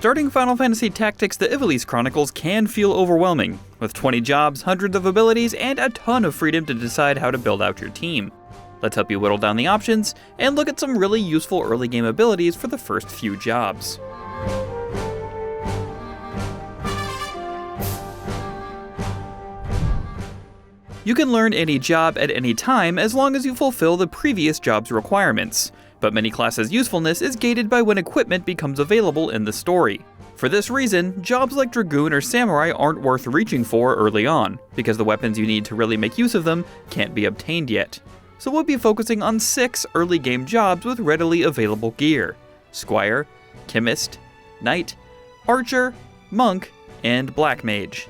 Starting Final Fantasy Tactics the Ivalice Chronicles can feel overwhelming, with 20 jobs, hundreds of abilities, and a ton of freedom to decide how to build out your team. Let's help you whittle down the options, and look at some really useful early game abilities for the first few jobs. You can learn any job at any time as long as you fulfill the previous job's requirements, but many classes' usefulness is gated by when equipment becomes available in the story. For this reason, jobs like Dragoon or Samurai aren't worth reaching for early on, because the weapons you need to really make use of them can't be obtained yet. So we'll be focusing on 6 early game jobs with readily available gear: Squire, Chemist, Knight, Archer, Monk, and Black Mage.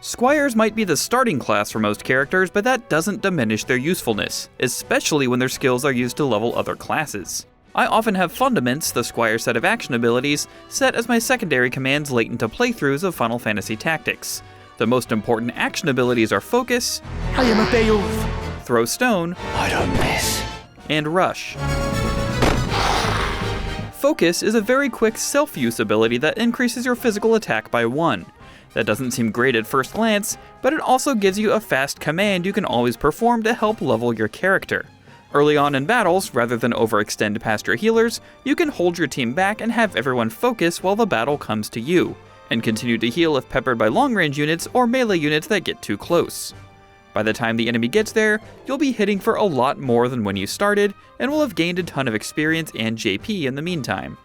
Squires might be the starting class for most characters, but that doesn't diminish their usefulness, especially when their skills are used to level other classes. I often have Fundaments, the Squire set of action abilities, set as my secondary commands late into playthroughs of Final Fantasy Tactics. The most important action abilities are Focus, I am a Beowulf, Throw Stone, I don't miss, and Rush. Focus is a very quick self-use ability that increases your physical attack by 1. That doesn't seem great at first glance, but it also gives you a fast command you can always perform to help level your character. Early on in battles, rather than overextend past your healers, you can hold your team back and have everyone focus while the battle comes to you, and continue to heal if peppered by long-range units or melee units that get too close. By the time the enemy gets there, you'll be hitting for a lot more than when you started, and will have gained a ton of experience and JP in the meantime.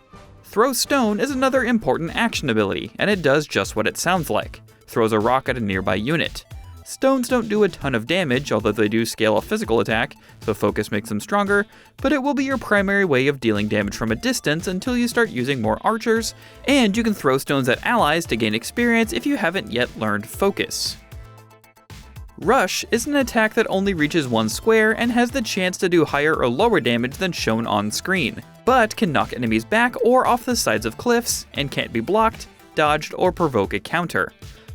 Throw Stone is another important action ability, and it does just what it sounds like: throws a rock at a nearby unit. Stones don't do a ton of damage, although they do scale a physical attack, so Focus makes them stronger, but it will be your primary way of dealing damage from a distance until you start using more archers, and you can throw stones at allies to gain experience if you haven't yet learned Focus. Rush is an attack that only reaches one square and has the chance to do higher or lower damage than shown on screen, but can knock enemies back or off the sides of cliffs, and can't be blocked, dodged, or provoke a counter.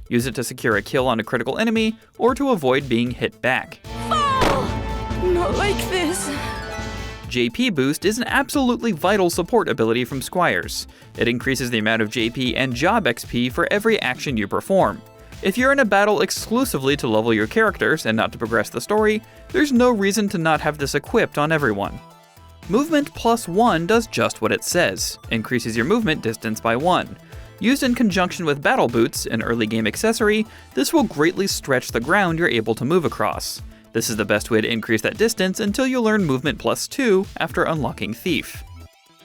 Use it to secure a kill on a critical enemy, or to avoid being hit back. Fall! Not like this. JP Boost is an absolutely vital support ability from Squires. It increases the amount of JP and job XP for every action you perform. If you're in a battle exclusively to level your characters and not to progress the story, there's no reason to not have this equipped on everyone. Movement +1 does just what it says, increases your movement distance by 1. Used in conjunction with Battle Boots, an early game accessory, this will greatly stretch the ground you're able to move across. This is the best way to increase that distance until you learn Movement +2 after unlocking Thief.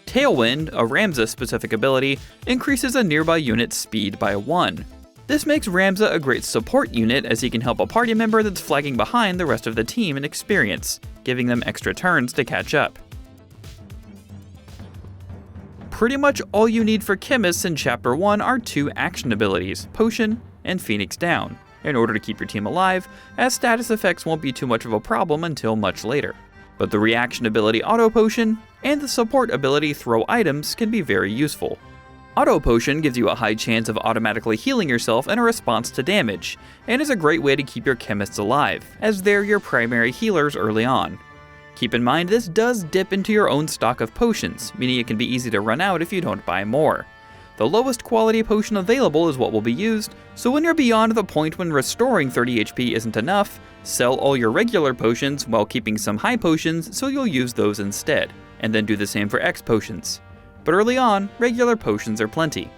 Tailwind, a Ramza specific ability, increases a nearby unit's speed by 1. This makes Ramza a great support unit, as he can help a party member that's flagging behind the rest of the team in experience, giving them extra turns to catch up. Pretty much all you need for Chemists in Chapter 1 are 2 action abilities, Potion and Phoenix Down, in order to keep your team alive, as status effects won't be too much of a problem until much later. But the reaction ability Auto Potion and the support ability Throw Items can be very useful. Auto Potion gives you a high chance of automatically healing yourself in a response to damage, and is a great way to keep your Chemists alive, as they're your primary healers early on. Keep in mind this does dip into your own stock of potions, meaning it can be easy to run out if you don't buy more. The lowest quality potion available is what will be used, so when you're beyond the point when restoring 30 HP isn't enough, sell all your regular potions while keeping some high potions so you'll use those instead, and then do the same for X potions. But early on, regular potions are plenty.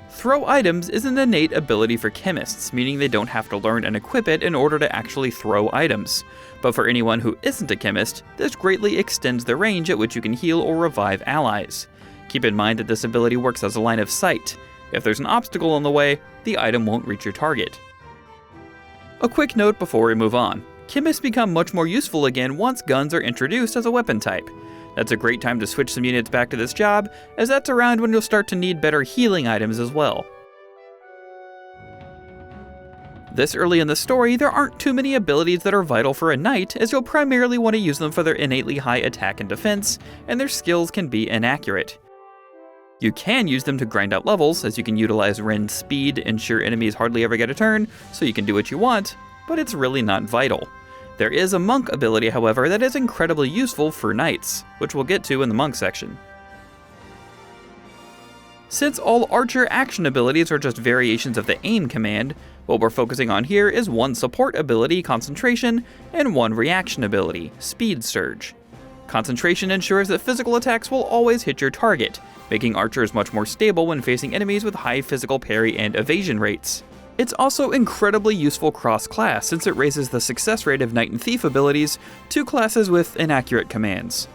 Throw Items is an innate ability for Chemists, meaning they don't have to learn and equip it in order to actually throw items. But for anyone who isn't a Chemist, this greatly extends the range at which you can heal or revive allies. Keep in mind that this ability works as a line of sight. If there's an obstacle in the way, the item won't reach your target. A quick note before we move on. Chemists become much more useful again once guns are introduced as a weapon type. That's a great time to switch some units back to this job, as that's around when you'll start to need better healing items as well. This early in the story, there aren't too many abilities that are vital for a knight, as you'll primarily want to use them for their innately high attack and defense, and their skills can be inaccurate. You can use them to grind out levels, as you can utilize Ren's speed, ensure enemies hardly ever get a turn, so you can do what you want, but it's really not vital. There is a monk ability, however, that is incredibly useful for knights, which we'll get to in the monk section. Since all archer action abilities are just variations of the aim command, what we're focusing on here is one support ability, Concentration, and one reaction ability, Speed Surge. Concentration ensures that physical attacks will always hit your target, making archers much more stable when facing enemies with high physical parry and evasion rates. It's also incredibly useful cross-class since it raises the success rate of Knight and Thief abilities to classes with inaccurate commands.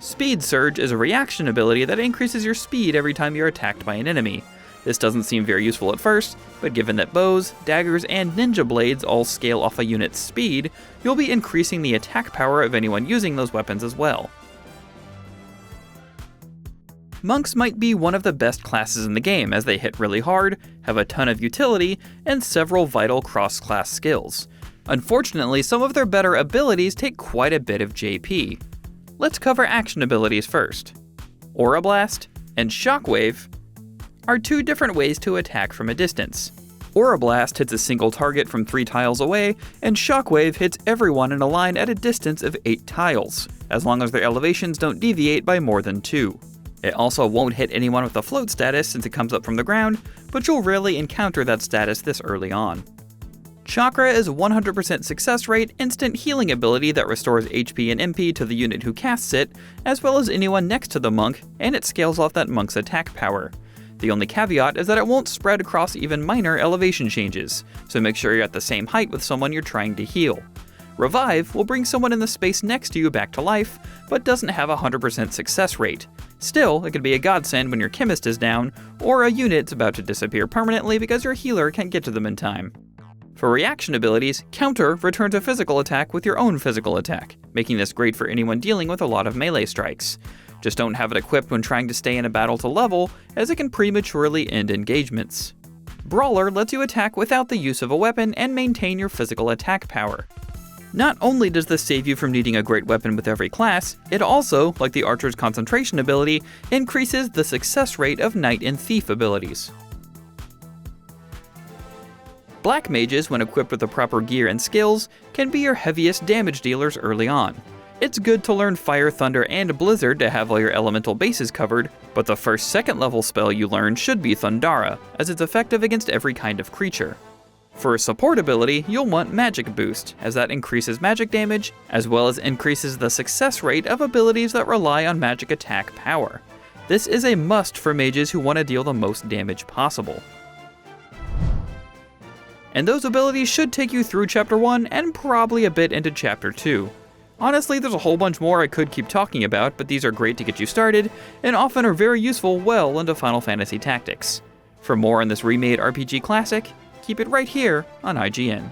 Speed Surge is a reaction ability that increases your speed every time you're attacked by an enemy. This doesn't seem very useful at first, but given that bows, daggers, and ninja blades all scale off a unit's speed, you'll be increasing the attack power of anyone using those weapons as well. Monks might be one of the best classes in the game as they hit really hard, have a ton of utility, and several vital cross-class skills. Unfortunately, some of their better abilities take quite a bit of JP. Let's cover action abilities first. Aura Blast and Shockwave are two different ways to attack from a distance. Aura Blast hits a single target from 3 tiles away, and Shockwave hits everyone in a line at a distance of 8 tiles, as long as their elevations don't deviate by more than 2. It also won't hit anyone with a float status since it comes up from the ground, but you'll rarely encounter that status this early on. Chakra is a 100% success rate instant healing ability that restores HP and MP to the unit who casts it, as well as anyone next to the monk, and it scales off that monk's attack power. The only caveat is that it won't spread across even minor elevation changes, so make sure you're at the same height with someone you're trying to heal. Revive will bring someone in the space next to you back to life, but doesn't have a 100% success rate. Still, it can be a godsend when your Chemist is down, or a unit's about to disappear permanently because your healer can't get to them in time. For reaction abilities, Counter returns a physical attack with your own physical attack, making this great for anyone dealing with a lot of melee strikes. Just don't have it equipped when trying to stay in a battle to level, as it can prematurely end engagements. Brawler lets you attack without the use of a weapon and maintain your physical attack power. Not only does this save you from needing a great weapon with every class, it also, like the Archer's Concentration ability, increases the success rate of Knight and Thief abilities. Black Mages, when equipped with the proper gear and skills, can be your heaviest damage dealers early on. It's good to learn Fire, Thunder, and Blizzard to have all your elemental bases covered, but the first second level spell you learn should be Thundara, as it's effective against every kind of creature. For a support ability, you'll want Magic Boost, as that increases magic damage, as well as increases the success rate of abilities that rely on magic attack power. This is a must for mages who want to deal the most damage possible. And those abilities should take you through Chapter 1 and probably a bit into Chapter 2. Honestly, there's a whole bunch more I could keep talking about, but these are great to get you started, and often are very useful well into Final Fantasy Tactics. For more on this remade RPG classic, keep it right here on IGN.